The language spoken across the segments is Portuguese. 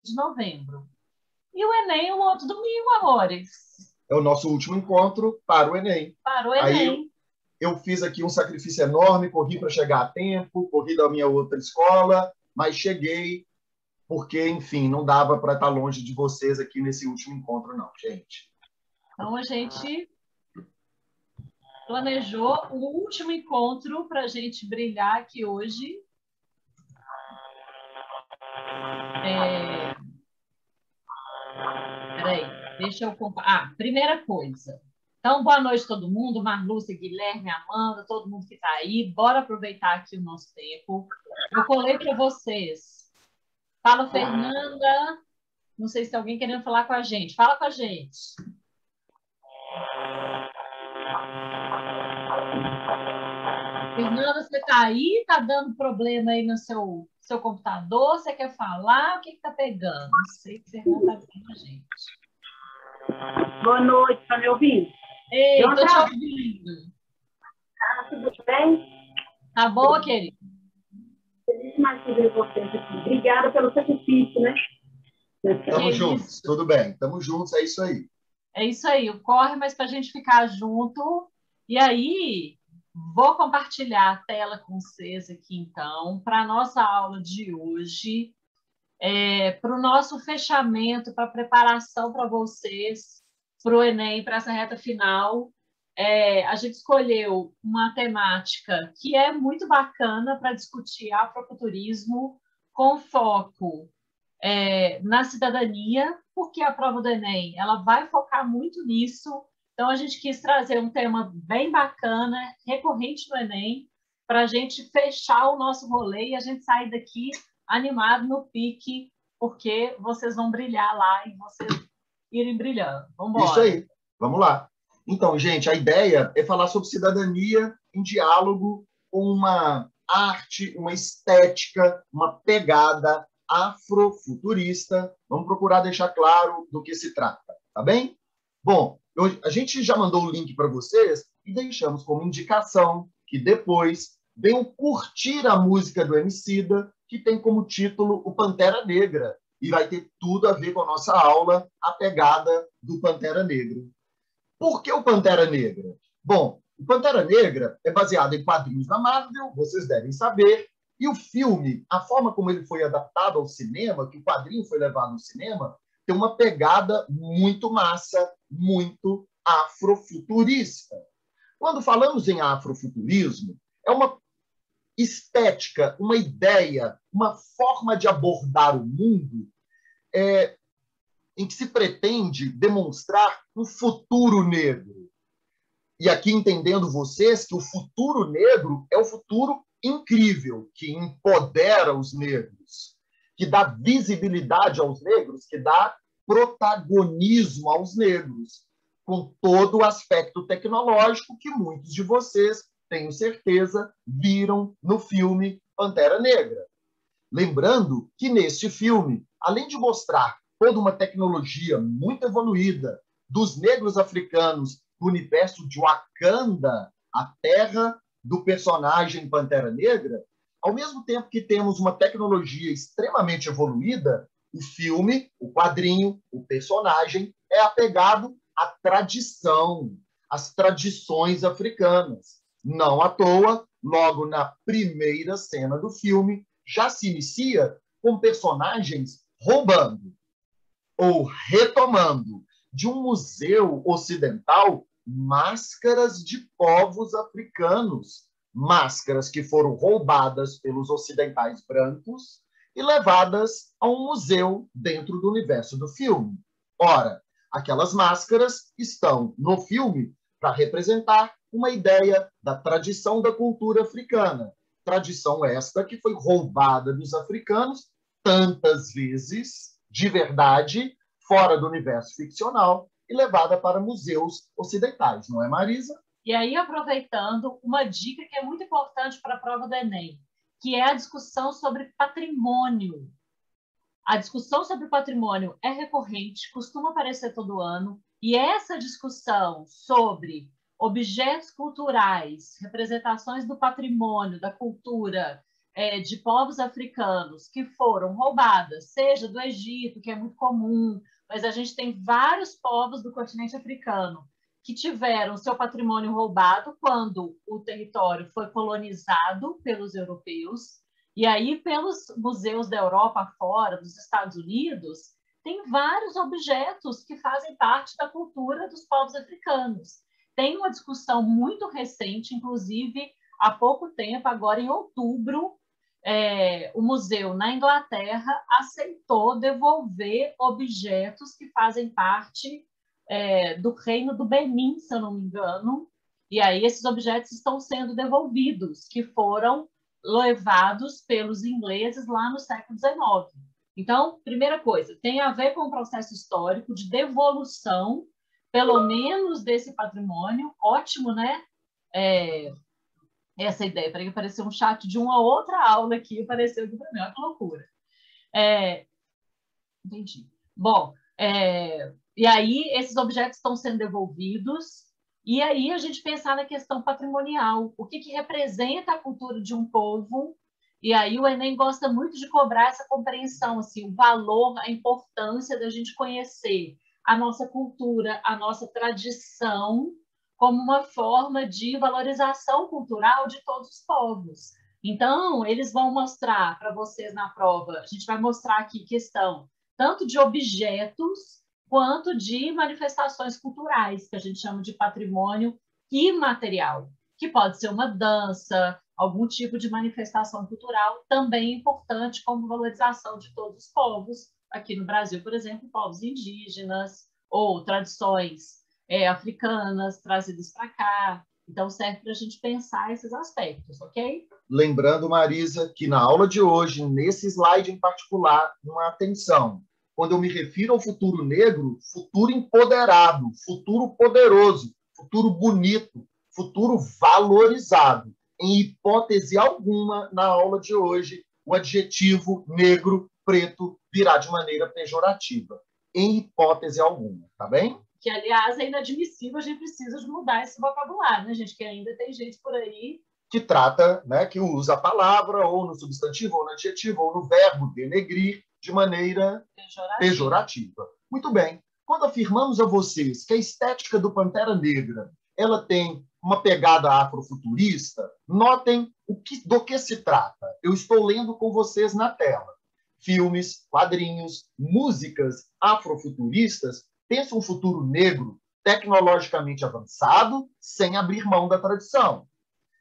de novembro. E o Enem o outro domingo, amores. É o nosso último encontro para o Enem. Para o Aí Enem. eu fiz aqui um sacrifício enorme, corri para chegar a tempo, corri da minha outra escola, mas cheguei porque, enfim, não dava para estar longe de vocês aqui nesse último encontro, não, gente. Então, a gente planejou o último encontro para a gente brilhar aqui hoje. Peraí, deixa eu comparar. Primeira coisa. Então, boa noite todo mundo, Marlúcia, Guilherme, Amanda, todo mundo que está aí. Bora aproveitar aqui o nosso tempo. Eu colei para vocês. Fala, Fernanda. Não sei se tem alguém querendo falar com a gente. Fala com a gente. Fernanda, você está aí? Está dando problema aí no seu computador? Você quer falar? O que está pegando? Não sei se Fernanda está vendo a gente. Boa noite, está me ouvindo? Ei, estou te ouvindo. Tudo bem? Tá bom, querido? Feliz demais de ver vocês aqui. Obrigada pelo sacrifício, né? Tamo juntos, tudo bem. Tamo juntos, é isso aí. É isso aí, corre, mas para a gente ficar junto. E aí, vou compartilhar a tela com vocês aqui, então, para a nossa aula de hoje, para o nosso fechamento, para a preparação para vocês, para o Enem, para essa reta final. A gente escolheu uma temática que é muito bacana para discutir afrofuturismo com foco na cidadania, porque a prova do Enem ela vai focar muito nisso. Então, a gente quis trazer um tema bem bacana, recorrente no Enem, para a gente fechar o nosso rolê e a gente sair daqui animado no pique, porque vocês vão brilhar lá e vocês irem brilhando. Vamos embora. Isso aí, vamos lá. Então, gente, a ideia é falar sobre cidadania em diálogo com uma arte, uma estética, uma pegada afrofuturista. Vamos procurar deixar claro do que se trata, tá bem? Bom, a gente já mandou o link para vocês e deixamos como indicação que depois venham curtir a música do Emicida, que tem como título o Pantera Negra, e vai ter tudo a ver com a nossa aula, a pegada do Pantera Negra. Por que o Pantera Negra? Bom, o Pantera Negra é baseado em quadrinhos da Marvel, vocês devem saber, e o filme, a forma como ele foi adaptado ao cinema, que o quadrinho foi levado ao cinema, tem uma pegada muito massa, muito afrofuturista. Quando falamos em afrofuturismo, é uma estética, uma ideia, uma forma de abordar o mundo em que se pretende demonstrar um futuro negro. E aqui entendendo vocês que o futuro negro é o futuro incrível, que empodera os negros, que dá visibilidade aos negros, que dá protagonismo aos negros, com todo o aspecto tecnológico que muitos de vocês, tenho certeza, viram no filme Pantera Negra. Lembrando que neste filme, além de mostrar toda uma tecnologia muito evoluída dos negros africanos do universo de Wakanda, a terra do personagem Pantera Negra, ao mesmo tempo que temos uma tecnologia extremamente evoluída, o filme, o quadrinho, o personagem é apegado à tradição, às tradições africanas. Não à toa, logo na primeira cena do filme, já se inicia com personagens roubando ou retomando de um museu ocidental máscaras de povos africanos, máscaras que foram roubadas pelos ocidentais brancos e levadas a um museu dentro do universo do filme. Ora, aquelas máscaras estão no filme para representar uma ideia da tradição da cultura africana, tradição esta que foi roubada dos africanos tantas vezes, de verdade, fora do universo ficcional, e levada para museus ocidentais, não é, Marisa? E aí, aproveitando, uma dica que é muito importante para a prova do Enem, que é a discussão sobre patrimônio. A discussão sobre patrimônio é recorrente, costuma aparecer todo ano, e essa discussão sobre objetos culturais, representações do patrimônio, da cultura, de povos africanos que foram roubadas, seja do Egito, que é muito comum, mas a gente tem vários povos do continente africano que tiveram seu patrimônio roubado quando o território foi colonizado pelos europeus, e aí pelos museus da Europa fora, dos Estados Unidos, tem vários objetos que fazem parte da cultura dos povos africanos. Tem uma discussão muito recente, inclusive há pouco tempo, agora em outubro, o museu na Inglaterra aceitou devolver objetos que fazem parte do reino do Benin, se eu não me engano, e aí esses objetos estão sendo devolvidos, que foram levados pelos ingleses lá no século XIX. Então, primeira coisa, tem a ver com o processo histórico de devolução, pelo menos desse patrimônio. Ótimo, né? Essa ideia. Para que apareceu um chat de uma outra aula aqui, apareceu aqui para mim. Olha que loucura. Entendi. Bom, e aí esses objetos estão sendo devolvidos, e aí a gente pensar na questão patrimonial. O que representa a cultura de um povo? E aí o Enem gosta muito de cobrar essa compreensão, assim, o valor, a importância da gente conhecer a nossa cultura, a nossa tradição, como uma forma de valorização cultural de todos os povos. Então, eles vão mostrar para vocês na prova, a gente vai mostrar aqui questão tanto de objetos quanto de manifestações culturais, que a gente chama de patrimônio imaterial, que pode ser uma dança, algum tipo de manifestação cultural, também importante como valorização de todos os povos. Aqui no Brasil, por exemplo, povos indígenas ou tradições africanas trazidas para cá. Então, serve para a gente pensar esses aspectos, ok? Lembrando, Marisa, que na aula de hoje, nesse slide em particular, uma atenção. Quando eu me refiro ao futuro negro, futuro empoderado, futuro poderoso, futuro bonito, futuro valorizado. Em hipótese alguma, na aula de hoje, o adjetivo negro, preto, virá de maneira pejorativa. Em hipótese alguma, tá bem? Que, aliás, é inadmissível, a gente precisa de mudar esse vocabulário, né, gente? Que ainda tem gente por aí que trata, né, que usa a palavra ou no substantivo, ou no adjetivo, ou no verbo denegrir de maneira pejorativa. Muito bem. Quando afirmamos a vocês que a estética do Pantera Negra ela tem uma pegada afrofuturista, notem do que se trata. Eu estou lendo com vocês na tela. Filmes, quadrinhos, músicas afrofuturistas pensam um futuro negro tecnologicamente avançado, sem abrir mão da tradição.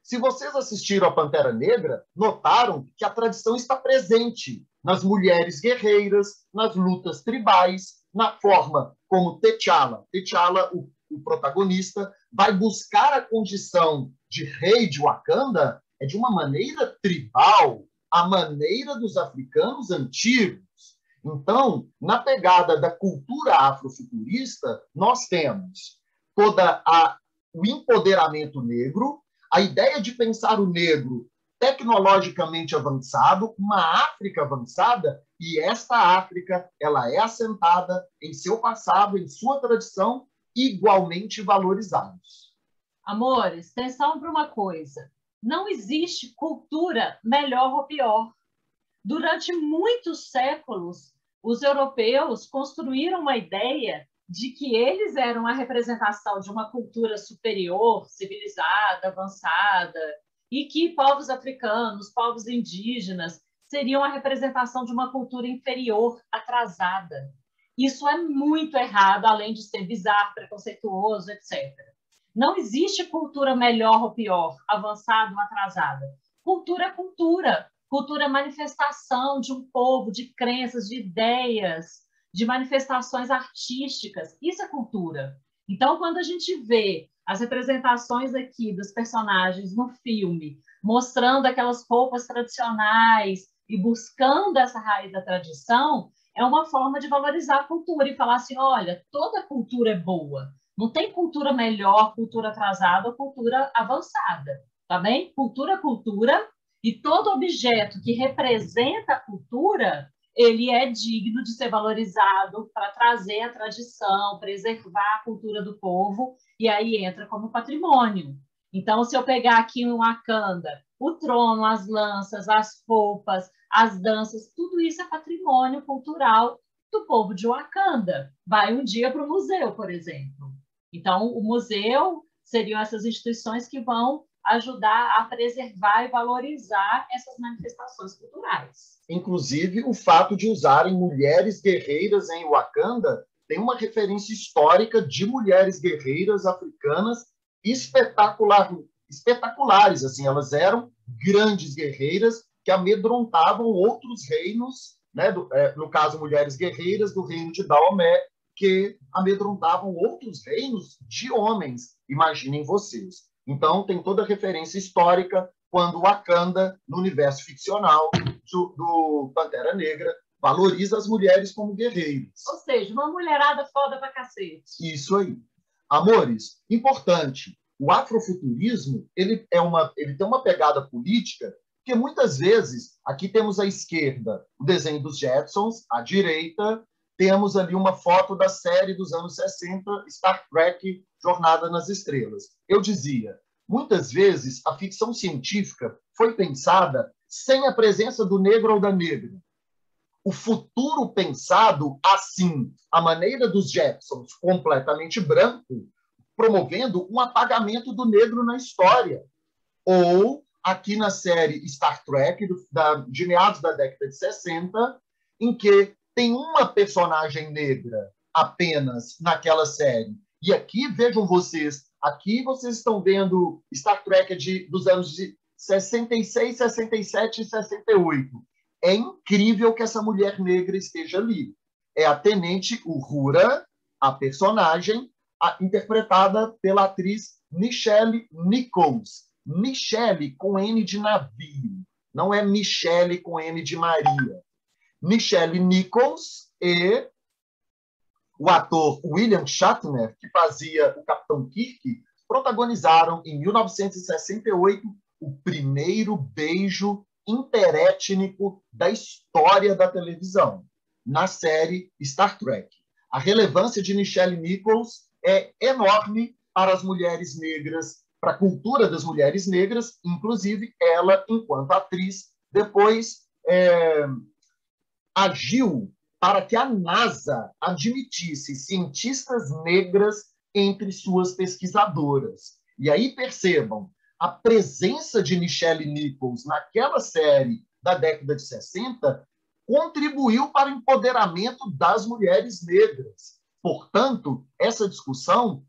Se vocês assistiram a Pantera Negra, notaram que a tradição está presente nas mulheres guerreiras, nas lutas tribais, na forma como T'Challa, o protagonista, vai buscar a condição de rei de Wakanda de uma maneira tribal, a maneira dos africanos antigos. Então, na pegada da cultura afrofuturista, nós temos o empoderamento negro, a ideia de pensar o negro tecnologicamente avançado, uma África avançada, e esta África ela é assentada em seu passado, em sua tradição, igualmente valorizados. Amores, atenção para uma coisa. Não existe cultura melhor ou pior. Durante muitos séculos, os europeus construíram uma ideia de que eles eram a representação de uma cultura superior, civilizada, avançada, e que povos africanos, povos indígenas, seriam a representação de uma cultura inferior, atrasada. Isso é muito errado, além de ser bizarro, preconceituoso, etc. Não existe cultura melhor ou pior, avançada ou atrasada. Cultura é cultura. Cultura é manifestação de um povo, de crenças, de ideias, de manifestações artísticas. Isso é cultura. Então, quando a gente vê as representações aqui dos personagens no filme, mostrando aquelas roupas tradicionais e buscando essa raiz da tradição, é uma forma de valorizar a cultura e falar assim, olha, toda cultura é boa. Não tem cultura melhor, cultura atrasada ou cultura avançada, tá bem? Cultura é cultura, e todo objeto que representa a cultura, ele é digno de ser valorizado para trazer a tradição, preservar a cultura do povo, e aí entra como patrimônio. Então, se eu pegar aqui no Wakanda, o trono, as lanças, as roupas, as danças, tudo isso é patrimônio cultural do povo de Wakanda. Vai um dia para o museu, por exemplo. Então, o museu seriam essas instituições que vão ajudar a preservar e valorizar essas manifestações culturais. Inclusive, o fato de usarem mulheres guerreiras em Wakanda tem uma referência histórica de mulheres guerreiras africanas espetaculares. Assim, elas eram grandes guerreiras que amedrontavam outros reinos, né? No caso, mulheres guerreiras do reino de Daomé, que amedrontavam outros reinos de homens. Imaginem vocês. Então, tem toda a referência histórica quando Wakanda, no universo ficcional do Pantera Negra, valoriza as mulheres como guerreiras. Ou seja, uma mulherada foda pra cacete. Isso aí. Amores, importante, o afrofuturismo ele tem uma pegada política que muitas vezes, aqui temos à esquerda o desenho dos Jetsons, à direita temos ali uma foto da série dos anos 60, Star Trek, Jornada nas Estrelas. Eu dizia, muitas vezes a ficção científica foi pensada sem a presença do negro ou da negra. O futuro pensado assim, a maneira dos Jetsons, completamente branco, promovendo um apagamento do negro na história. Ou, aqui na série Star Trek, de meados da década de 60, em que tem uma personagem negra apenas naquela série. E aqui, vejam vocês, aqui vocês estão vendo Star Trek dos anos de 66, 67 e 68. É incrível que essa mulher negra esteja ali. É a Tenente Uhura, a personagem, interpretada pela atriz Nichelle Nichols. Michelle com N de navio, não é Michelle com N de Maria. Nichelle Nichols e o ator William Shatner, que fazia o Capitão Kirk, protagonizaram em 1968 o primeiro beijo interétnico da história da televisão, na série Star Trek. A relevância de Nichelle Nichols é enorme para as mulheres negras, para a cultura das mulheres negras, inclusive ela, enquanto atriz, depois agiu para que a NASA admitisse cientistas negras entre suas pesquisadoras. E aí percebam, a presença de Nichelle Nichols naquela série da década de 60 contribuiu para o empoderamento das mulheres negras. Portanto, essa discussão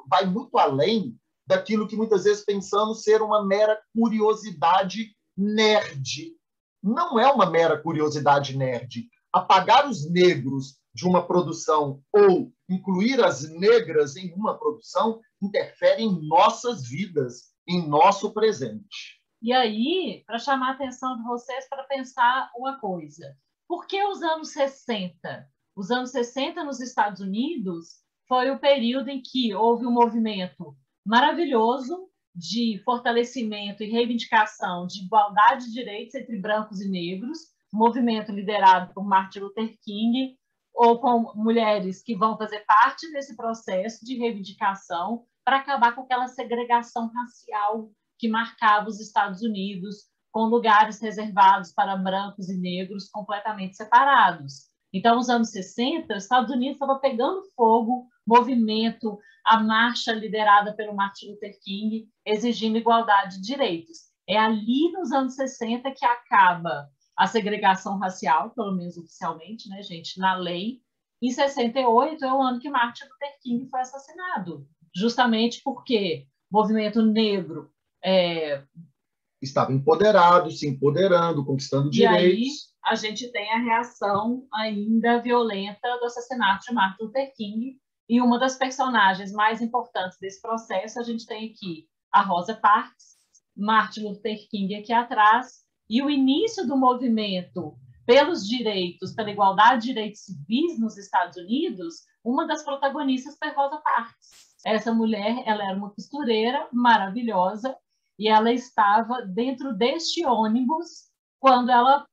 vai muito além daquilo que muitas vezes pensamos ser uma mera curiosidade nerd. Não é uma mera curiosidade nerd. Apagar os negros de uma produção ou incluir as negras em uma produção interfere em nossas vidas, em nosso presente. E aí, para chamar a atenção de vocês para pensar uma coisa. Por que os anos 60? Os anos 60 nos Estados Unidos foi o período em que houve um movimento maravilhoso de fortalecimento e reivindicação de igualdade de direitos entre brancos e negros, movimento liderado por Martin Luther King, ou com mulheres que vão fazer parte desse processo de reivindicação para acabar com aquela segregação racial que marcava os Estados Unidos, com lugares reservados para brancos e negros completamente separados. Então, nos anos 60, os Estados Unidos estava pegando fogo, movimento, a marcha liderada pelo Martin Luther King, exigindo igualdade de direitos. É ali, nos anos 60, que acaba a segregação racial, pelo menos oficialmente, né, gente, na lei. Em 68 é o ano que Martin Luther King foi assassinado, justamente porque o movimento negro estava empoderado, se empoderando, conquistando direitos. E aí a gente tem a reação ainda violenta do assassinato de Martin Luther King, e uma das personagens mais importantes desse processo, a gente tem aqui a Rosa Parks, Martin Luther King aqui atrás, e o início do movimento pelos direitos, pela igualdade de direitos civis nos Estados Unidos, uma das protagonistas foi Rosa Parks. Essa mulher, ela era uma costureira maravilhosa, e ela estava dentro deste ônibus quando ela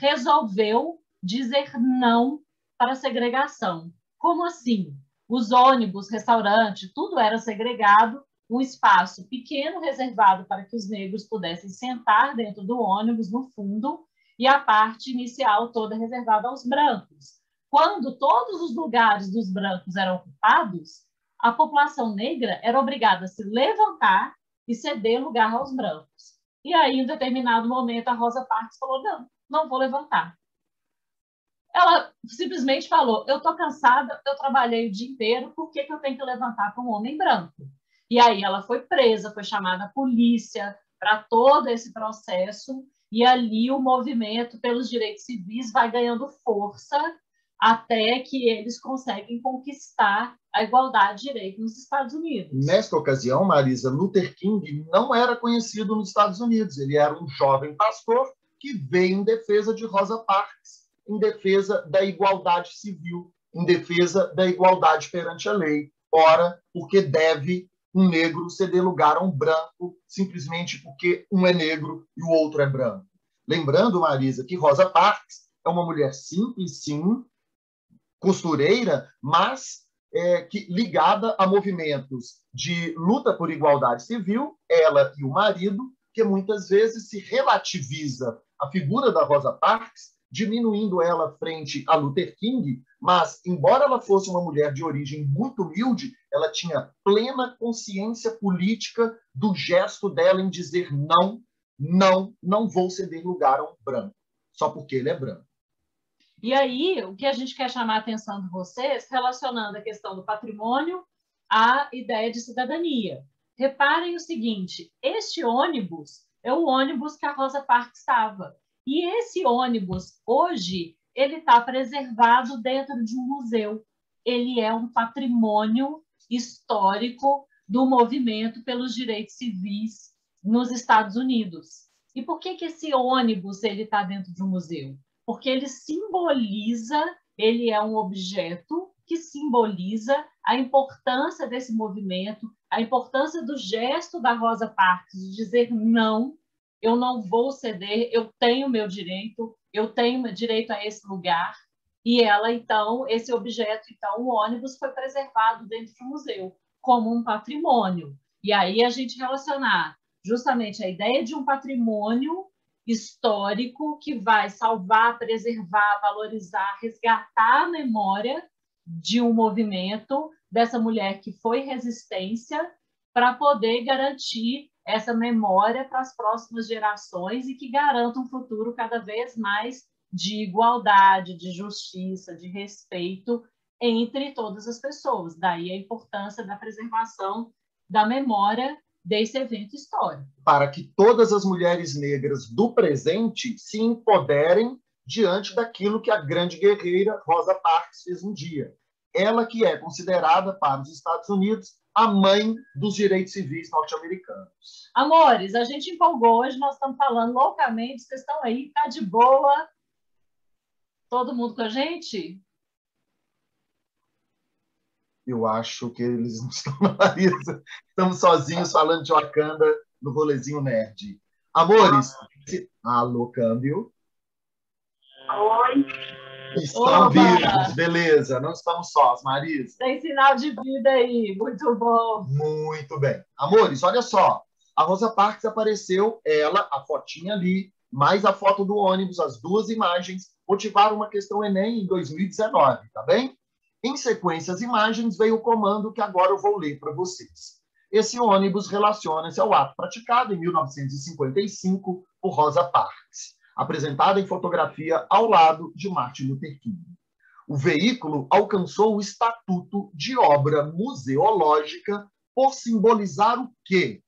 resolveu dizer não para a segregação. Como assim? Os ônibus, restaurante, tudo era segregado, um espaço pequeno reservado para que os negros pudessem sentar dentro do ônibus, no fundo, e a parte inicial toda reservada aos brancos. Quando todos os lugares dos brancos eram ocupados, a população negra era obrigada a se levantar e ceder lugar aos brancos. E aí, em determinado momento, a Rosa Parks falou, não vou levantar. Ela simplesmente falou, eu estou cansada, eu trabalhei o dia inteiro, por que eu tenho que levantar para um homem branco? E aí ela foi presa, foi chamada a polícia para todo esse processo, e ali o movimento pelos direitos civis vai ganhando força até que eles conseguem conquistar a igualdade de direito nos Estados Unidos. Nesta ocasião, Marisa, Luther King não era conhecido nos Estados Unidos. Ele era um jovem pastor que veio em defesa de Rosa Parks, em defesa da igualdade civil, em defesa da igualdade perante a lei. Ora, porque deve um negro ceder lugar a um branco, simplesmente porque um é negro e o outro é branco. Lembrando, Marisa, que Rosa Parks é uma mulher simples, sim, costureira, mas ligada a movimentos de luta por igualdade civil, ela e o marido, que muitas vezes se relativiza a figura da Rosa Parks, diminuindo ela frente a Luther King, mas, embora ela fosse uma mulher de origem muito humilde, ela tinha plena consciência política do gesto dela em dizer não vou ceder lugar a um branco, só porque ele é branco. E aí, o que a gente quer chamar a atenção de vocês, relacionando a questão do patrimônio à ideia de cidadania. Reparem o seguinte, este ônibus é o ônibus que a Rosa Parks estava. E esse ônibus, hoje, ele está preservado dentro de um museu. Ele é um patrimônio histórico do movimento pelos direitos civis nos Estados Unidos. E por que esse ônibus está dentro de um museu? Porque ele simboliza, ele é um objeto que simboliza a importância desse movimento, a importância do gesto da Rosa Parks de dizer não, eu não vou ceder, eu tenho meu direito, eu tenho direito a esse lugar. E ela, então, esse objeto, então, o ônibus foi preservado dentro do museu como um patrimônio. E aí a gente relacionar justamente a ideia de um patrimônio histórico que vai salvar, preservar, valorizar, resgatar a memória de um movimento dessa mulher que foi resistência para poder garantir essa memória para as próximas gerações e que garanta um futuro cada vez mais de igualdade, de justiça, de respeito entre todas as pessoas. Daí a importância da preservação da memória desse evento histórico. Para que todas as mulheres negras do presente se empoderem diante daquilo que a grande guerreira Rosa Parks fez um dia. Ela que é considerada, para os Estados Unidos, a mãe dos direitos civis norte-americanos. Amores, a gente empolgou hoje, nós estamos falando loucamente, vocês estão aí, tá de boa? Todo mundo com a gente? Eu acho que eles não estão na Marisa. Estamos sozinhos falando de Wakanda no rolezinho nerd. Amores, alô, câmbio. Oi. Estão vivos, beleza. Não estamos sós, Marisa. Tem sinal de vida aí, muito bom. Muito bem. Amores, olha só. A Rosa Parks apareceu, ela, a fotinha ali, mais a foto do ônibus, as duas imagens, motivaram uma questão Enem em 2019, tá bem? Em sequência às imagens, veio o comando que agora eu vou ler para vocês. Esse ônibus relaciona-se ao ato praticado em 1955 por Rosa Parks, apresentada em fotografia ao lado de Martin Luther King. O veículo alcançou o estatuto de obra museológica por simbolizar o quê?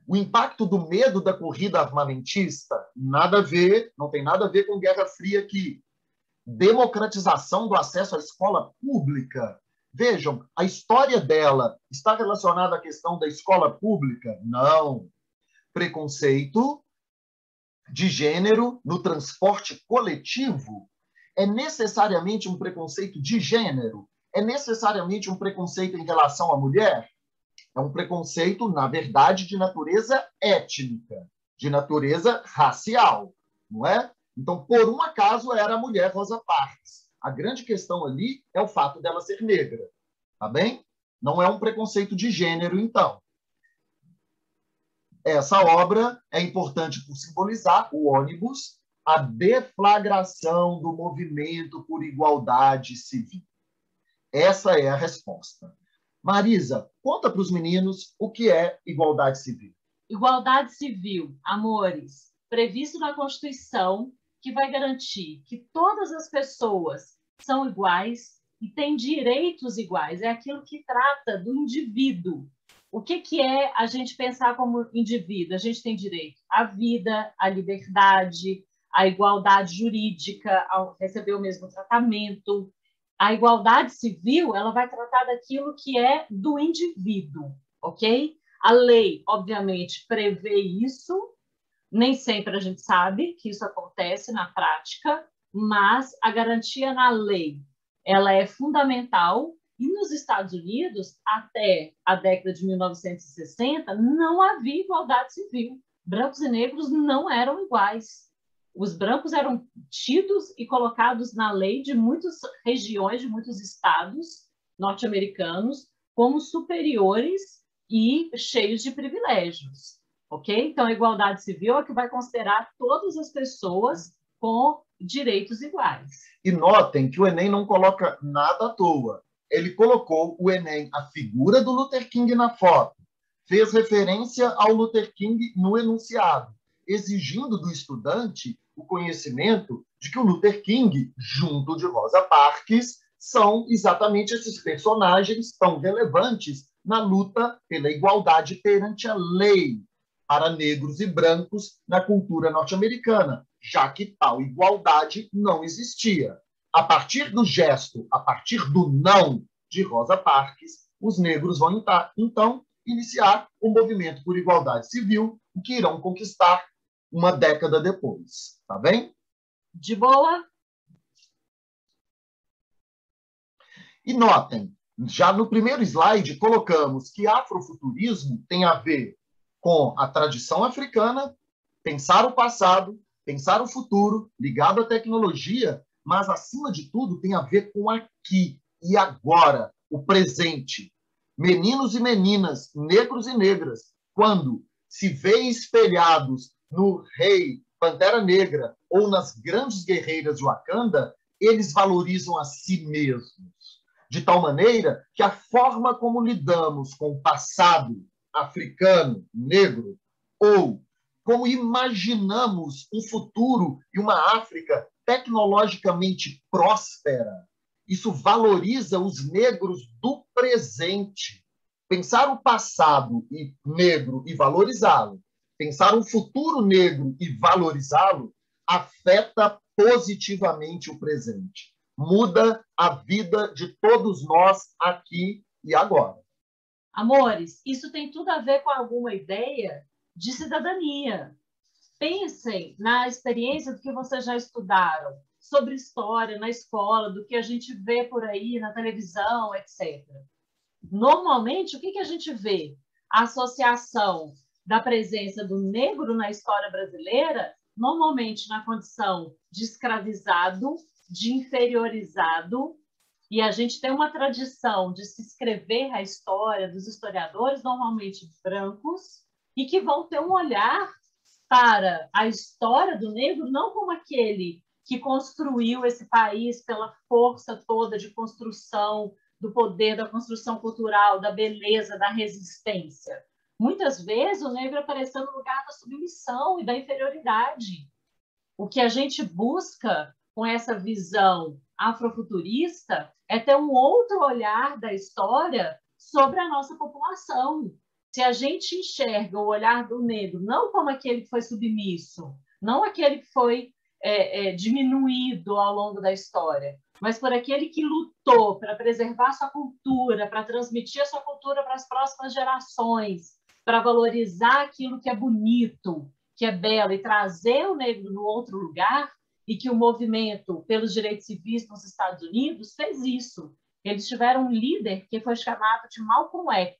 O impacto do medo da corrida armamentista? Nada a ver, não tem nada a ver com Guerra Fria aqui. Democratização do acesso à escola pública. Vejam, a história dela está relacionada à questão da escola pública? Não. Preconceito de gênero no transporte coletivo é necessariamente um preconceito de gênero? É necessariamente um preconceito em relação à mulher? É um preconceito, na verdade, de natureza étnica, de natureza racial, não é? Então, por um acaso, era a mulher Rosa Parks. A grande questão ali é o fato dela ser negra, tá bem? Não é um preconceito de gênero, então. Essa obra é importante por simbolizar o ônibus, a deflagração do movimento por igualdade civil. Essa é a resposta. Marisa, conta para os meninos o que é igualdade civil. Igualdade civil, amores, previsto na Constituição, que vai garantir que todas as pessoas são iguais e têm direitos iguais. É aquilo que trata do indivíduo. O que é a gente pensar como indivíduo? A gente tem direito à vida, à liberdade, à igualdade jurídica, a receber o mesmo tratamento. A igualdade civil, ela vai tratar daquilo que é do indivíduo, ok? A lei, obviamente, prevê isso. Nem sempre a gente sabe que isso acontece na prática, mas a garantia na lei, ela é fundamental. E nos Estados Unidos, até a década de 1960, não havia igualdade civil. Brancos e negros não eram iguais. Os brancos eram tidos e colocados na lei de muitas regiões, de muitos estados norte-americanos, como superiores e cheios de privilégios. Ok? Então, a igualdade civil é que vai considerar todas as pessoas com direitos iguais. E notem que o Enem não coloca nada à toa. Ele colocou o Enem, a figura do Luther King na foto, fez referência ao Luther King no enunciado, exigindo do estudante o conhecimento de que o Luther King, junto de Rosa Parks, são exatamente esses personagens tão relevantes na luta pela igualdade perante a lei para negros e brancos na cultura norte-americana, já que tal igualdade não existia. A partir do gesto, a partir do não de Rosa Parks, os negros vão, então, iniciar o movimento por igualdade civil, o que irão conquistar uma década depois. Tá bem? De boa? E notem, já no primeiro slide colocamos que afrofuturismo tem a ver com a tradição africana, pensar o passado, pensar o futuro, ligado à tecnologia, mas, acima de tudo, tem a ver com aqui e agora, o presente. Meninos e meninas, negros e negras, quando se veem espelhados no rei Pantera Negra ou nas grandes guerreiras de Wakanda, eles valorizam a si mesmos. De tal maneira que a forma como lidamos com o passado africano, negro, ou como imaginamos um futuro e uma África tecnologicamente próspera, isso valoriza os negros do presente. Pensar o passado e negro e valorizá-lo, pensar um futuro negro e valorizá-lo, afeta positivamente o presente. Muda a vida de todos nós aqui e agora. Amores, isso tem tudo a ver com alguma ideia de cidadania. Pensem na experiência do que vocês já estudaram sobre história na escola, do que a gente vê por aí na televisão, etc. Normalmente, o que a gente vê? A associação da presença do negro na história brasileira, normalmente na condição de escravizado, de inferiorizado, e a gente tem uma tradição de se escrever a história dos historiadores, normalmente brancos, e que vão ter um olhar para a história do negro não como aquele que construiu esse país pela força toda de construção do poder, da construção cultural, da beleza, da resistência. Muitas vezes o negro apareceu no lugar da submissão e da inferioridade. O que a gente busca com essa visão afrofuturista é ter um outro olhar da história sobre a nossa população. Se a gente enxerga o olhar do negro não como aquele que foi submisso, não aquele que foi diminuído ao longo da história, mas por aquele que lutou para preservar sua cultura, para transmitir a sua cultura para as próximas gerações, para valorizar aquilo que é bonito, que é belo, e trazer o negro no outro lugar, e que o movimento pelos direitos civis nos Estados Unidos fez isso. Eles tiveram um líder que foi chamado de Malcolm X.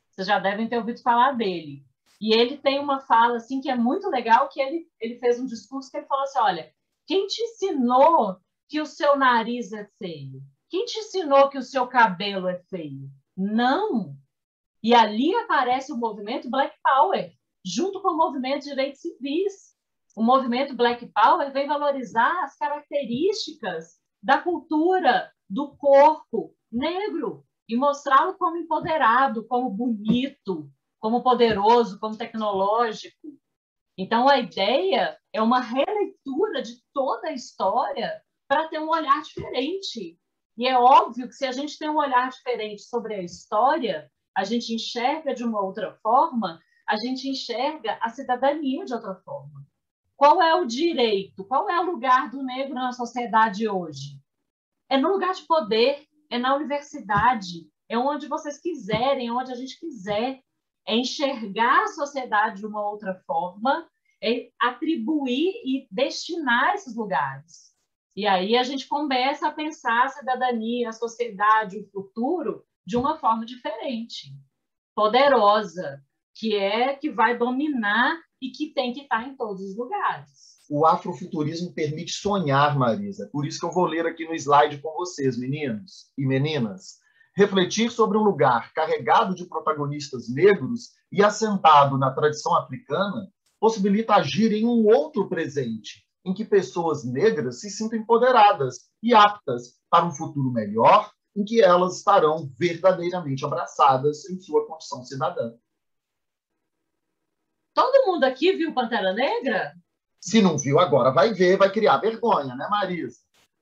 Vocês já devem ter ouvido falar dele. E ele tem uma fala assim que é muito legal, que ele fez um discurso que ele falou assim, olha, quem te ensinou que o seu nariz é feio? Quem te ensinou que o seu cabelo é feio? Não! E ali aparece o movimento Black Power, junto com o movimento de direitos civis. O movimento Black Power vem valorizar as características da cultura do corpo negro e mostrá-lo como empoderado, como bonito, como poderoso, como tecnológico. Então, a ideia é uma releitura de toda a história para ter um olhar diferente. E é óbvio que se a gente tem um olhar diferente sobre a história, a gente enxerga de uma outra forma, a gente enxerga a cidadania de outra forma. Qual é o direito? Qual é o lugar do negro na sociedade hoje? É no lugar de poder, é na universidade, é onde vocês quiserem, é onde a gente quiser. É enxergar a sociedade de uma outra forma, é atribuir e destinar esses lugares. E aí a gente começa a pensar a cidadania, a sociedade, o futuro de uma forma diferente, poderosa, que vai dominar e que tem que estar em todos os lugares. O afrofuturismo permite sonhar, Marisa. Por isso que eu vou ler aqui no slide com vocês, meninos e meninas. Refletir sobre um lugar carregado de protagonistas negros e assentado na tradição africana possibilita agir em um outro presente, em que pessoas negras se sintam empoderadas e aptas para um futuro melhor, em que elas estarão verdadeiramente abraçadas em sua condição cidadã. Todo mundo aqui viu Pantera Negra? Se não viu agora, vai ver, vai criar vergonha, né, Marisa?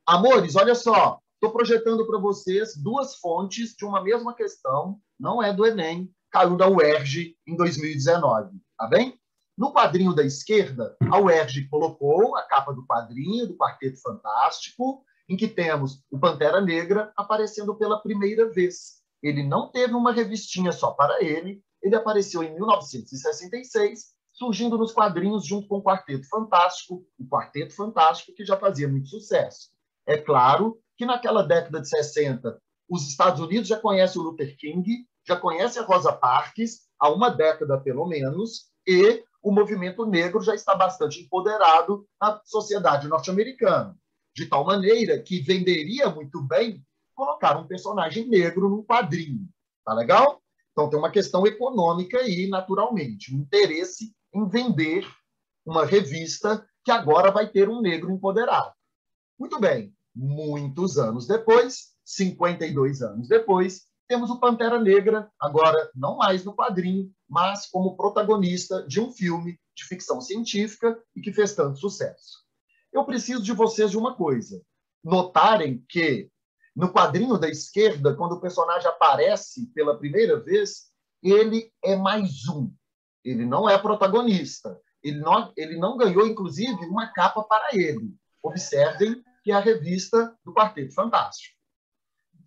Amores, olha só, estou projetando para vocês duas fontes de uma mesma questão, não é do Enem, caiu da UERJ em 2019, tá bem? No quadrinho da esquerda, a UERJ colocou a capa do quadrinho do Quarteto Fantástico, em que temos o Pantera Negra aparecendo pela primeira vez. Ele não teve uma revistinha só para ele apareceu em 1966, surgindo nos quadrinhos junto com o Quarteto Fantástico que já fazia muito sucesso. É claro que naquela década de 60, os Estados Unidos já conhecem o Luther King, já conhecem a Rosa Parks, há uma década pelo menos, e o movimento negro já está bastante empoderado na sociedade norte-americana, de tal maneira que venderia muito bem colocar um personagem negro num quadrinho. Tá legal? Então, tem uma questão econômica aí, naturalmente, um interesse em vender uma revista que agora vai ter um negro empoderado. Muito bem, muitos anos depois, 52 anos depois, temos o Pantera Negra, agora não mais no quadrinho, mas como protagonista de um filme de ficção científica e que fez tanto sucesso. Eu preciso de vocês de uma coisa, notarem que no quadrinho da esquerda, quando o personagem aparece pela primeira vez, ele é mais um. Ele não é protagonista. Ele não ganhou, inclusive, uma capa para ele. Observem que é a revista do Quarteto Fantástico.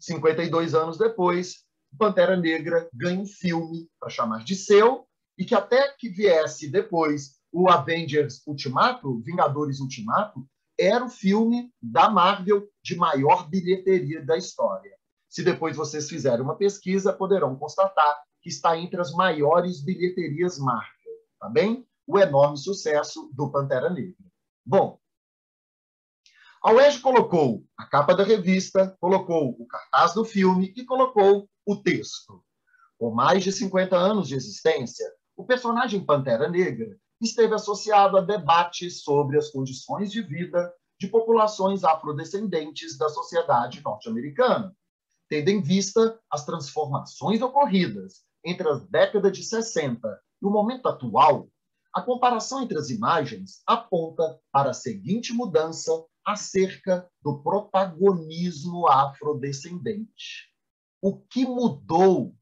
52 anos depois, Pantera Negra ganha um filme para chamar de seu, e que até que viesse depois o Avengers Ultimato, Vingadores Ultimato, era o filme da Marvel de maior bilheteria da história. Se depois vocês fizerem uma pesquisa, poderão constatar que está entre as maiores bilheterias Marvel, tá bem? O enorme sucesso do Pantera Negra. Bom, a UERJ colocou a capa da revista, colocou o cartaz do filme e colocou o texto. Com mais de 50 anos de existência, o personagem Pantera Negra esteve associado a debates sobre as condições de vida de populações afrodescendentes da sociedade norte-americana, tendo em vista as transformações ocorridas entre as décadas de 60 e o momento atual. A comparação entre as imagens aponta para a seguinte mudança acerca do protagonismo afrodescendente. O que mudou?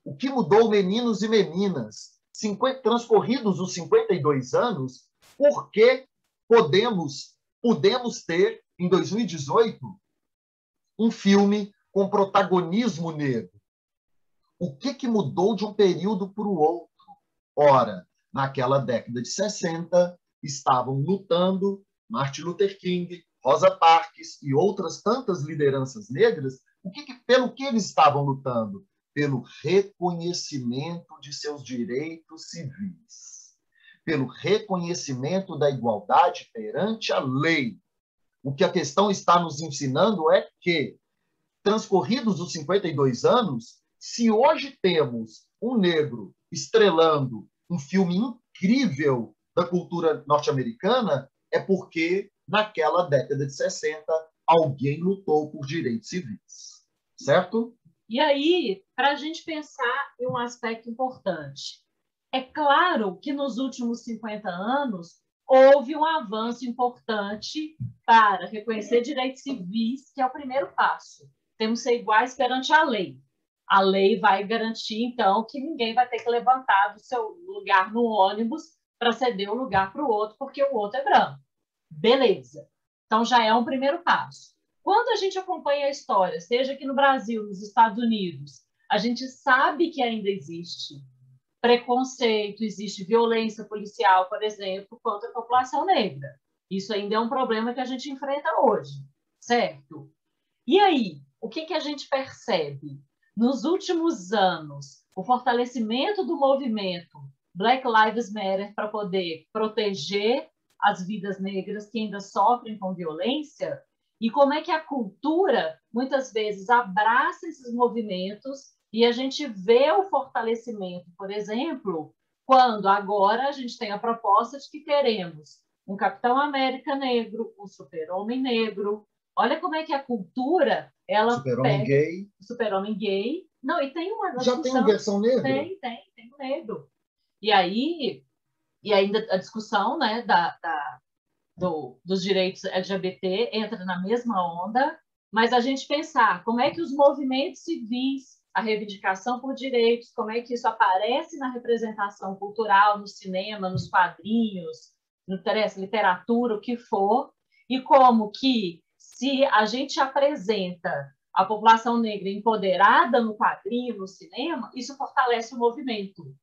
O que mudou, meninos e meninas? Transcorridos os 52 anos, por que pudemos ter, em 2018, um filme com protagonismo negro? O que mudou de um período para o outro? Ora, naquela década de 60, estavam lutando Martin Luther King, Rosa Parks e outras tantas lideranças negras. Pelo que eles estavam lutando? Pelo reconhecimento de seus direitos civis, pelo reconhecimento da igualdade perante a lei. O que a questão está nos ensinando é que, transcorridos os 52 anos, se hoje temos um negro estrelando um filme incrível da cultura norte-americana é porque, naquela década de 60, alguém lutou por direitos civis. Certo? E aí, para a gente pensar em um aspecto importante, é claro que nos últimos 50 anos houve um avanço importante para reconhecer direitos civis, que é o primeiro passo. Temos que ser iguais perante a lei. A lei vai garantir, então, que ninguém vai ter que levantar do seu lugar no ônibus para ceder o lugar para o outro, porque o outro é branco. Beleza. Então, já é um primeiro passo. Quando a gente acompanha a história, seja aqui no Brasil, nos Estados Unidos, a gente sabe que ainda existe preconceito, existe violência policial, por exemplo, contra a população negra. Isso ainda é um problema que a gente enfrenta hoje, certo? E aí, o que a gente percebe? Nos últimos anos, o fortalecimento do movimento Black Lives Matter para poder proteger as vidas negras que ainda sofrem com violência, e como é que a cultura, muitas vezes, abraça esses movimentos e a gente vê o fortalecimento, por exemplo, quando agora a gente tem a proposta de que teremos um Capitão América negro, um super-homem negro. Olha como é que a cultura, ela super-homem gay. Super-homem gay. Não, e tem uma discussão. Já tem uma versão negra? Tem um negro. E aí, e ainda a discussão, né, dos direitos LGBT entra na mesma onda, mas a gente pensar como é que os movimentos civis, a reivindicação por direitos, como é que isso aparece na representação cultural, no cinema, nos quadrinhos, no literatura, o que for, e como que, se a gente apresenta a população negra empoderada no quadrinho, no cinema, isso fortalece o movimento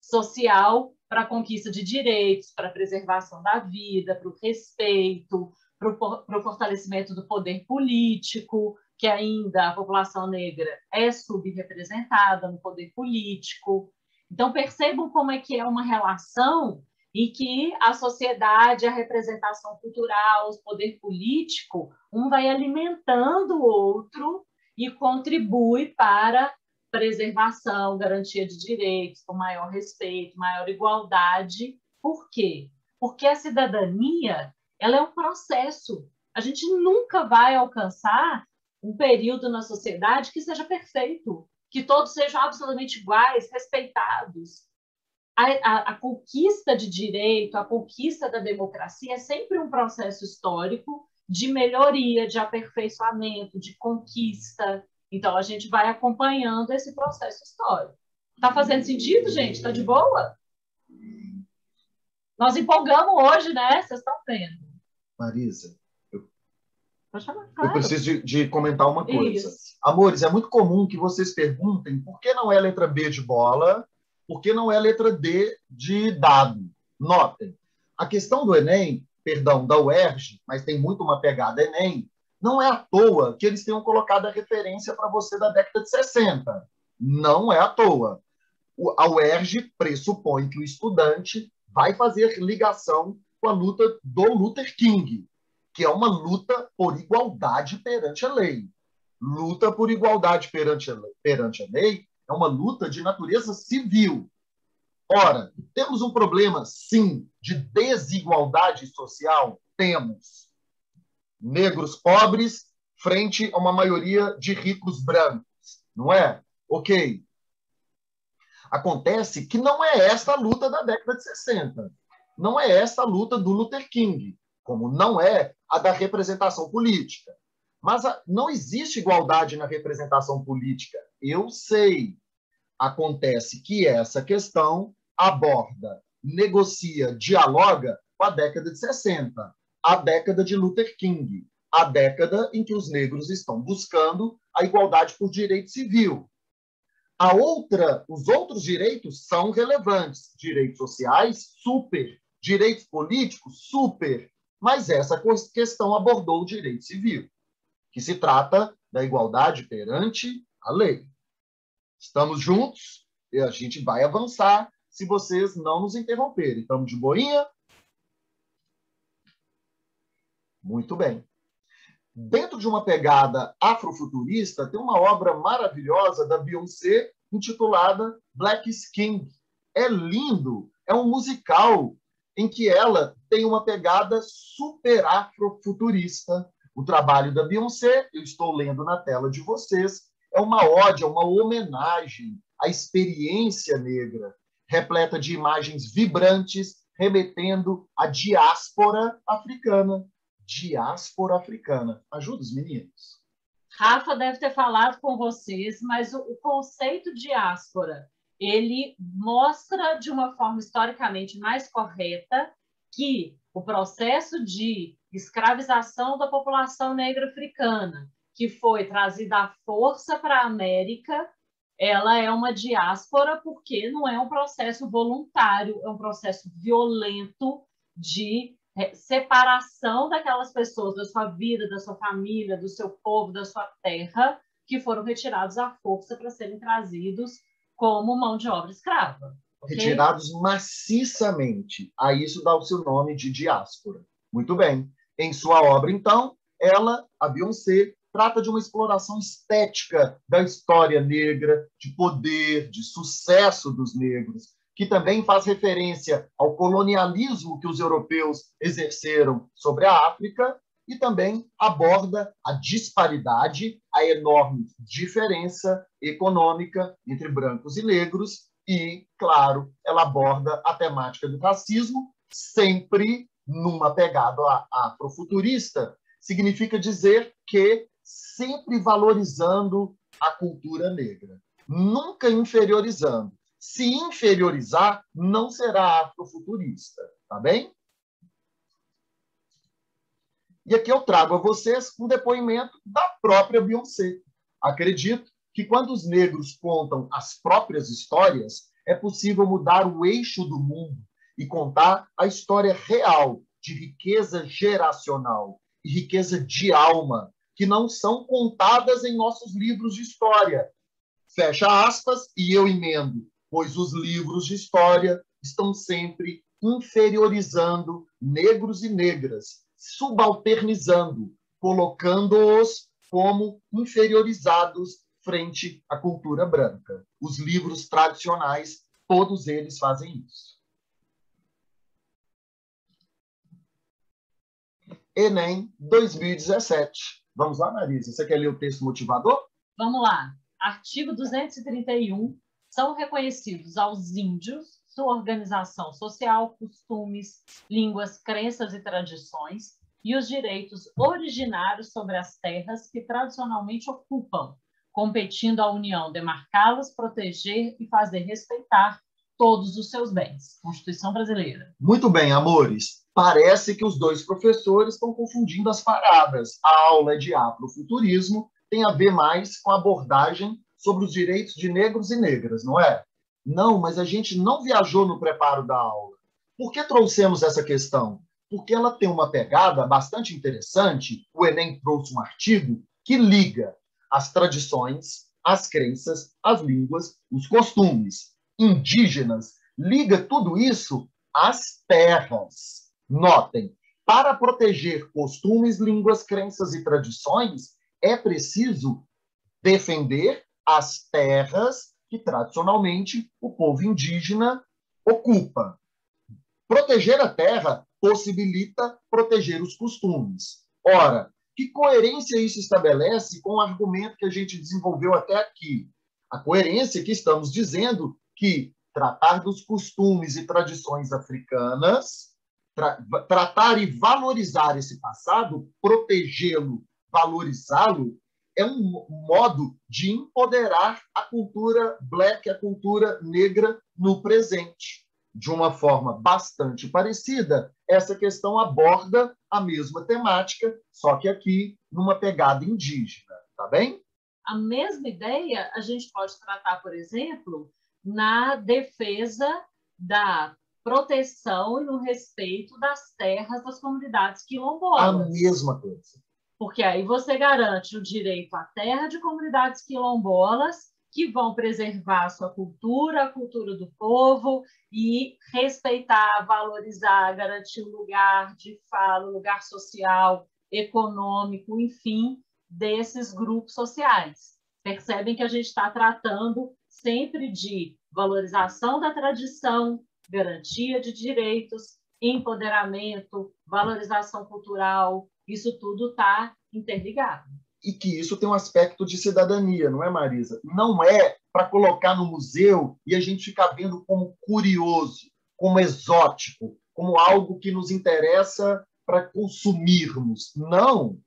social para a conquista de direitos, para a preservação da vida, para o respeito, para o fortalecimento do poder político, que ainda a população negra é subrepresentada no poder político. Então, percebam como é que é uma relação em que a sociedade, a representação cultural, o poder político, um vai alimentando o outro e contribui para preservação, garantia de direitos, com maior respeito, maior igualdade. Por quê? Porque a cidadania, ela é um processo. A gente nunca vai alcançar um período na sociedade que seja perfeito, que todos sejam absolutamente iguais, respeitados. A conquista de direito, a conquista da democracia é sempre um processo histórico de melhoria, de aperfeiçoamento, de conquista. Então, a gente vai acompanhando esse processo histórico. Está fazendo sentido, gente? Está de boa? Nós empolgamos hoje, né? Vocês estão vendo. Marisa, claro. Eu preciso de comentar uma coisa. Isso. Amores, é muito comum que vocês perguntem por que não é letra B de bola, por que não é letra D de dado. Notem, a questão do Enem, perdão, da UERJ, mas tem muito uma pegada Enem, não é à toa que eles tenham colocado a referência para você da década de 60. Não é à toa. A UERJ pressupõe que o estudante vai fazer ligação com a luta do Luther King, que é uma luta por igualdade perante a lei. Luta por igualdade perante a lei é uma luta de natureza civil. Ora, temos um problema, sim, de desigualdade social? Temos. Negros pobres frente a uma maioria de ricos brancos, não é? Ok. Acontece que não é essa a luta da década de 60. Não é essa a luta do Luther King, como não é a da representação política. Mas não existe igualdade na representação política. Eu sei. Acontece que essa questão aborda, negocia, dialoga com a década de 60, a década de Luther King, a década em que os negros estão buscando a igualdade por direito civil. Os outros direitos são relevantes. Direitos sociais, super. Direitos políticos, super. Mas essa questão abordou o direito civil, que se trata da igualdade perante a lei. Estamos juntos e a gente vai avançar se vocês não nos interromperem. Estamos de boinha? Muito bem. Dentro de uma pegada afrofuturista, tem uma obra maravilhosa da Beyoncé intitulada Black Skin. É lindo. é um musical em que ela tem uma pegada super afrofuturista. O trabalho da Beyoncé, eu estou lendo na tela de vocês, é uma ode, é uma homenagem à experiência negra, repleta de imagens vibrantes, remetendo à diáspora africana. Diáspora africana. Ajuda os meninos. Rafa deve ter falado com vocês, mas o conceito diáspora, ele mostra de uma forma historicamente mais correta que o processo de escravização da população negra africana, que foi trazida à força para a América, ela é uma diáspora porque não é um processo voluntário, é um processo violento de separação daquelas pessoas da sua vida, da sua família, do seu povo, da sua terra, que foram retirados à força para serem trazidos como mão de obra escrava. Okay? Retirados maciçamente. A isso dá o seu nome de diáspora. Muito bem. Em sua obra, então, ela, a Beyoncé, trata de uma exploração estética da história negra, de poder, de sucesso dos negros, que também faz referência ao colonialismo que os europeus exerceram sobre a África e também aborda a disparidade, a enorme diferença econômica entre brancos e negros e, claro, ela aborda a temática do racismo, sempre numa pegada afrofuturista. Significa dizer que sempre valorizando a cultura negra, nunca inferiorizando. Se inferiorizar, não será afrofuturista, tá bem? E aqui eu trago a vocês um depoimento da própria Beyoncé. Acredito que quando os negros contam as próprias histórias, é possível mudar o eixo do mundo e contar a história real de riqueza geracional e riqueza de alma, que não são contadas em nossos livros de história. Fecha aspas, e eu emendo, pois os livros de história estão sempre inferiorizando negros e negras, subalternizando, colocando-os como inferiorizados frente à cultura branca. Os livros tradicionais, todos eles fazem isso. Enem 2017. Vamos lá, Marisa? Você quer ler o texto motivador? Vamos lá. Artigo 231. São reconhecidos aos índios sua organização social, costumes, línguas, crenças e tradições e os direitos originários sobre as terras que tradicionalmente ocupam, competindo à União demarcá-las, proteger e fazer respeitar todos os seus bens. Constituição Brasileira. Muito bem, amores. Parece que os dois professores estão confundindo as paradas. A aula é de afrofuturismo, tem a ver mais com a abordagem sobre os direitos de negros e negras, não é? Não, mas a gente não viajou no preparo da aula. Por que trouxemos essa questão? Porque ela tem uma pegada bastante interessante. O Enem trouxe um artigo que liga as tradições, as crenças, as línguas, os costumes indígenas, liga tudo isso às terras. Notem, para proteger costumes, línguas, crenças e tradições, é preciso defender as terras que, tradicionalmente, o povo indígena ocupa. Proteger a terra possibilita proteger os costumes. Ora, que coerência isso estabelece com o argumento que a gente desenvolveu até aqui? A coerência que estamos dizendo que tratar dos costumes e tradições africanas, tratar e valorizar esse passado, protegê-lo, valorizá-lo, é um modo de empoderar a cultura black, a cultura negra no presente. De uma forma bastante parecida, essa questão aborda a mesma temática, só que aqui numa pegada indígena, tá bem? A mesma ideia a gente pode tratar, por exemplo, na defesa da proteção e no respeito das terras das comunidades quilombolas. A mesma coisa. Porque aí você garante o direito à terra de comunidades quilombolas que vão preservar a sua cultura, a cultura do povo e respeitar, valorizar, garantir um lugar de fala, um lugar social, econômico, enfim, desses grupos sociais. Percebem que a gente está tratando sempre de valorização da tradição, garantia de direitos, empoderamento, valorização cultural, isso tudo está interligado. E que isso tem um aspecto de cidadania, não é, Marisa? Não é para colocar no museu e a gente ficar vendo como curioso, como exótico, como algo que nos interessa para consumirmos. Não.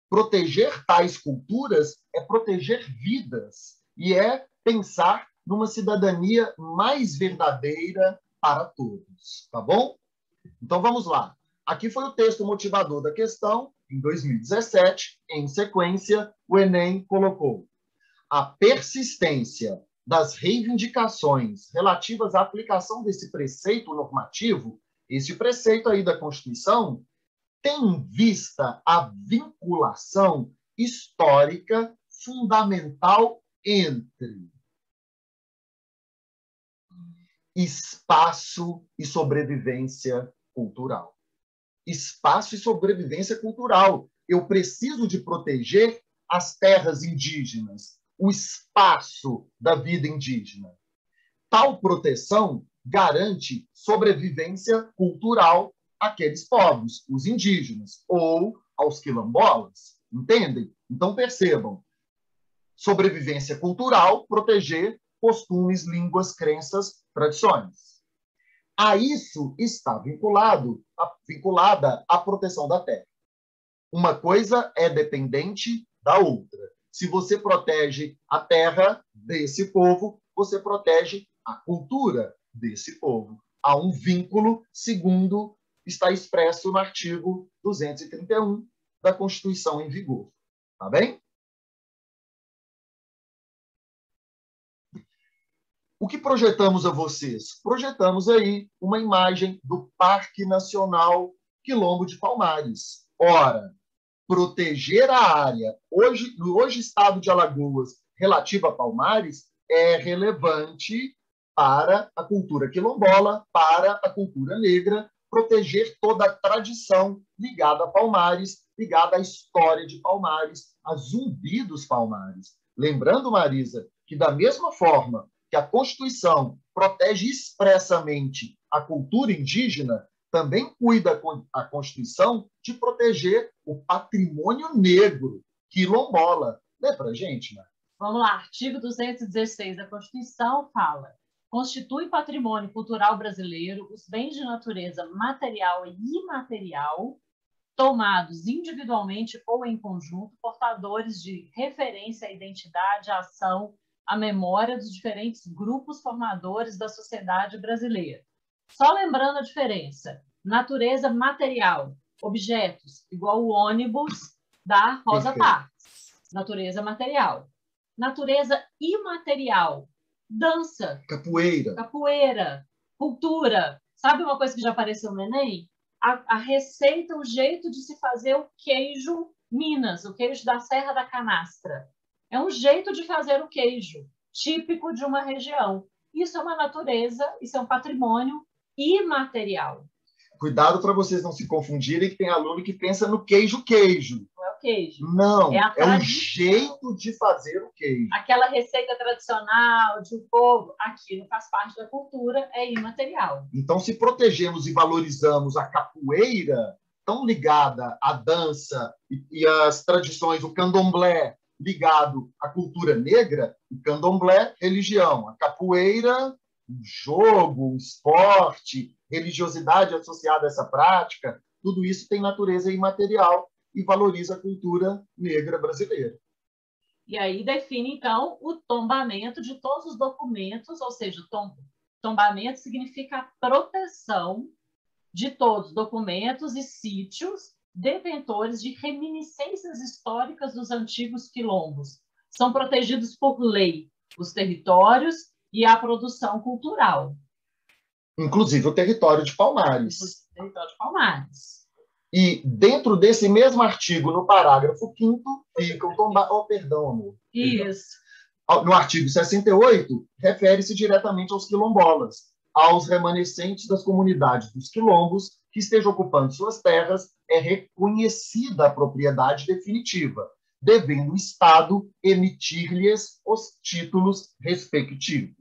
Proteger tais culturas é proteger vidas e é pensar numa cidadania mais verdadeira para todos, tá bom? Então vamos lá. Aqui foi o texto motivador da questão. Em 2017, em sequência, o Enem colocou: a persistência das reivindicações relativas à aplicação desse preceito normativo, esse preceito aí da Constituição, tem em vista a vinculação histórica fundamental entre espaço e sobrevivência cultural. Espaço e sobrevivência cultural. Eu preciso de proteger as terras indígenas, o espaço da vida indígena. Tal proteção garante sobrevivência cultural àqueles povos, os indígenas, ou aos quilombolas. Entendem? Então, percebam. Sobrevivência cultural, proteger costumes, línguas, crenças, tradições. A isso está vinculada a proteção da terra. Uma coisa é dependente da outra. Se você protege a terra desse povo, você protege a cultura desse povo. Há um vínculo, segundo está expresso no artigo 231 da Constituição em vigor. Tá bem? O que projetamos a vocês? Projetamos aí uma imagem do Parque Nacional Quilombo de Palmares. Ora, proteger a área, no hoje estado de Alagoas, relativa a Palmares, é relevante para a cultura quilombola, para a cultura negra, proteger toda a tradição ligada a Palmares, ligada à história de Palmares, a Zumbi dos Palmares. Lembrando, Marisa, que da mesma forma que a Constituição protege expressamente a cultura indígena, também cuida a Constituição de proteger o patrimônio negro quilombola. Lembra, gente, né? Vamos lá, artigo 216 da Constituição fala: constitui patrimônio cultural brasileiro os bens de natureza material e imaterial, tomados individualmente ou em conjunto, portadores de referência à identidade, à ação, à memória dos diferentes grupos formadores da sociedade brasileira. Só lembrando a diferença: natureza material, objetos, igual o ônibus da Rosa Parks. Natureza material. Natureza imaterial, dança, capoeira, cultura. Sabe uma coisa que já apareceu no Enem? A receita, o jeito de se fazer o queijo Minas, o queijo da Serra da Canastra. É um jeito de fazer o queijo, típico de uma região. Isso é uma natureza, isso é um patrimônio imaterial. Cuidado para vocês não se confundirem, que tem aluno que pensa no queijo. Não é o queijo. Não, é um jeito de fazer o queijo. Aquela receita tradicional de um povo, aquilo faz parte da cultura, é imaterial. Então, se protegemos e valorizamos a capoeira, tão ligada à dança e às tradições, o candomblé, ligado à cultura negra, o candomblé, religião, a capoeira, um jogo, um esporte, religiosidade associada a essa prática, tudo isso tem natureza imaterial e valoriza a cultura negra brasileira. E aí define, então, o tombamento de todos os documentos, ou seja, tombamento significa a proteção de todos os documentos e sítios detentores de reminiscências históricas dos antigos quilombos. São protegidos por lei os territórios e a produção cultural. Inclusive o território de Palmares. O território de Palmares. E dentro desse mesmo artigo, no parágrafo 5º, fica o tombamento... Oh, perdão, amor. Isso. No artigo 68, refere-se diretamente aos quilombolas, aos remanescentes das comunidades dos quilombos que estejam ocupando suas terras, é reconhecida a propriedade definitiva, devendo o Estado emitir-lhes os títulos respectivos.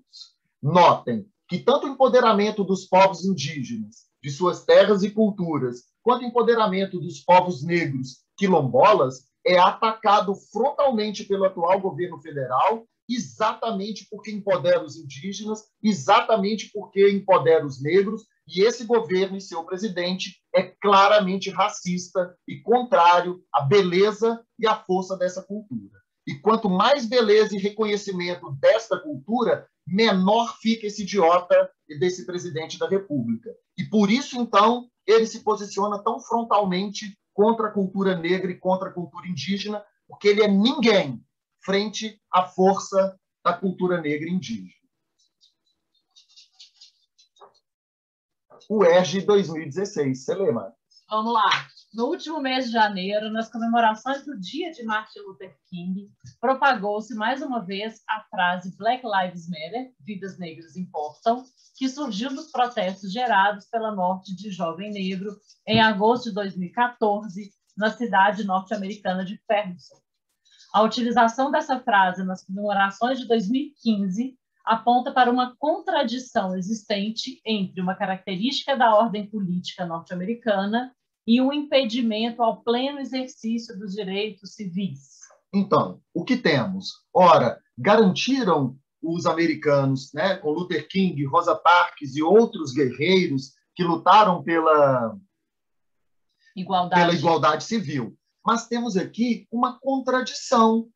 Notem que tanto o empoderamento dos povos indígenas, de suas terras e culturas, quanto o empoderamento dos povos negros quilombolas é atacado frontalmente pelo atual governo federal, exatamente porque empodera os indígenas, exatamente porque empodera os negros, e esse governo e seu presidente é claramente racista e contrário à beleza e à força dessa cultura. E quanto mais beleza e reconhecimento desta cultura, menor fica esse idiota desse presidente da República. E por isso, então, ele se posiciona tão frontalmente contra a cultura negra e contra a cultura indígena, porque ele é ninguém frente à força da cultura negra e indígena. O ERJ 2016. Você lê, Mari? Vamos lá. No último mês de janeiro, nas comemorações do dia de Martin Luther King, propagou-se mais uma vez a frase Black Lives Matter, vidas negras importam, que surgiu dos protestos gerados pela morte de jovem negro em agosto de 2014, na cidade norte-americana de Ferguson. A utilização dessa frase nas comemorações de 2015 aponta para uma contradição existente entre uma característica da ordem política norte-americana e um impedimento ao pleno exercício dos direitos civis. Então, o que temos? Ora, garantiram os americanos, né, com Luther King, Rosa Parks e outros guerreiros que lutaram pela igualdade civil. Mas temos aqui uma contradição.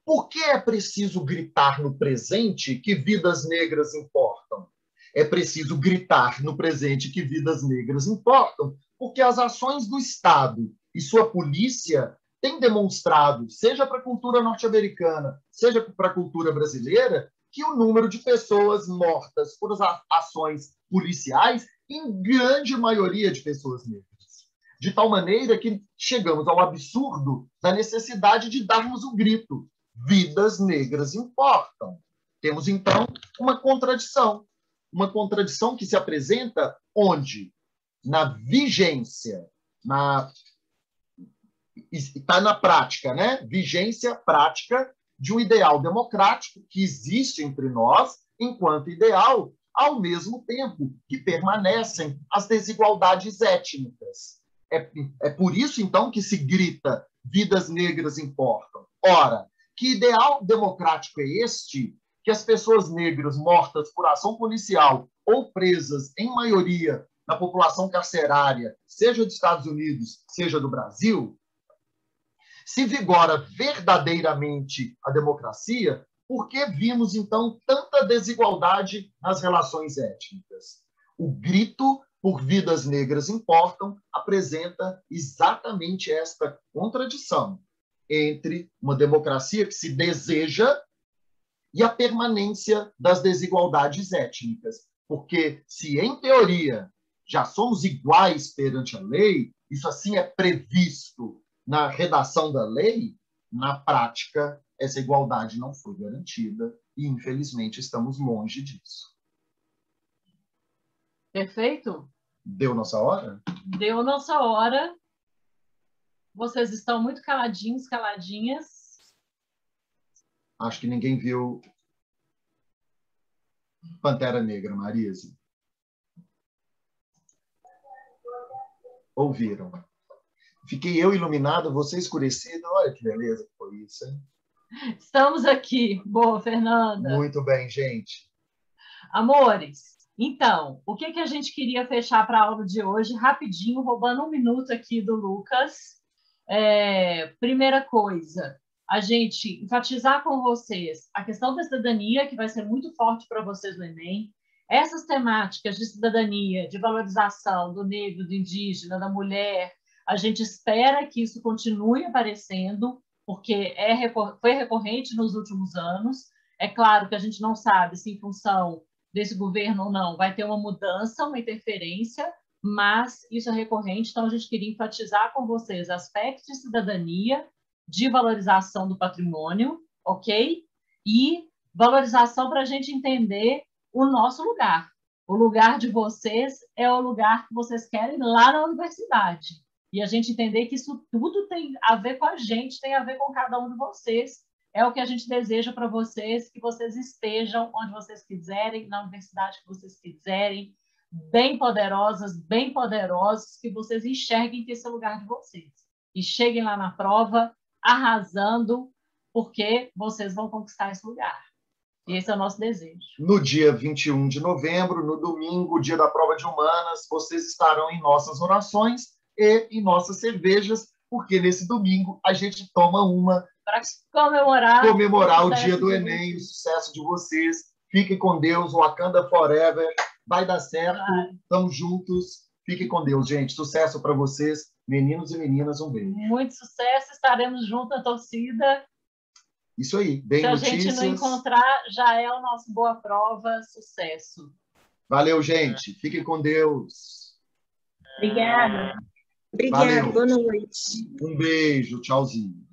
Por que é preciso gritar no presente que vidas negras importam? É preciso gritar no presente que vidas negras importam, porque as ações do Estado e sua polícia têm demonstrado, seja para a cultura norte-americana, seja para a cultura brasileira, que o número de pessoas mortas por ações policiais, em grande maioria de pessoas negras. De tal maneira que chegamos ao absurdo da necessidade de darmos o grito: vidas negras importam. Temos, então, uma contradição que se apresenta onde? Na vigência, está na prática, né? Vigência prática de um ideal democrático que existe entre nós enquanto ideal, ao mesmo tempo que permanecem as desigualdades étnicas. É por isso, então, que se grita vidas negras importam. Ora, que ideal democrático é este que as pessoas negras mortas por ação policial ou presas, em maioria, na população carcerária, seja dos Estados Unidos, seja do Brasil, se vigora verdadeiramente a democracia, por que vimos, então, tanta desigualdade nas relações étnicas? O grito por vidas negras importam apresenta exatamente esta contradição entre uma democracia que se deseja e a permanência das desigualdades étnicas. Porque se, em teoria, já somos iguais perante a lei, isso assim é previsto na redação da lei, na prática, essa igualdade não foi garantida e, infelizmente, estamos longe disso. Perfeito? Deu nossa hora? Deu nossa hora. Vocês estão muito caladinhos, caladinhas. Acho que ninguém viu Pantera Negra, Marisa. Ouviram? Fiquei eu iluminado, você escurecido. Olha que beleza que foi isso, hein? Estamos aqui. Boa, Fernanda. Muito bem, gente. Amores, então, o que a gente queria fechar para a aula de hoje? Rapidinho, roubando um minuto aqui do Lucas. Primeira coisa, a gente enfatizar com vocês a questão da cidadania, que vai ser muito forte para vocês no Enem. Essas temáticas de cidadania, de valorização do negro, do indígena, da mulher, a gente espera que isso continue aparecendo, porque foi recorrente nos últimos anos. É claro que a gente não sabe se, em função desse governo ou não, vai ter uma mudança, uma interferência, mas isso é recorrente, então a gente queria enfatizar com vocês aspectos de cidadania, de valorização do patrimônio, ok? E valorização para a gente entender o nosso lugar. O lugar de vocês é o lugar que vocês querem lá na universidade. E a gente entender que isso tudo tem a ver com a gente, tem a ver com cada um de vocês, É o que a gente deseja para vocês, que vocês estejam onde vocês quiserem, na universidade que vocês quiserem, bem poderosas, bem poderosos, que vocês enxerguem que esse é o lugar de vocês. E cheguem lá na prova arrasando, porque vocês vão conquistar esse lugar. E esse é o nosso desejo. No dia 21 de novembro, no domingo, dia da prova de humanas, vocês estarão em nossas orações e em nossas cervejas, porque nesse domingo a gente toma uma para comemorar o dia do Enem, o sucesso de vocês. Fiquem com Deus, Wakanda Forever. Vai dar certo, estamos juntos. Fiquem com Deus, gente. Sucesso para vocês, meninos e meninas. Um beijo. Muito sucesso, estaremos juntos na torcida. Isso aí, bem notícias. Se a gente não encontrar, já é o nosso Boa Prova. Sucesso. Valeu, gente. Fiquem com Deus. Obrigada. Obrigada, boa noite. Um beijo, tchauzinho.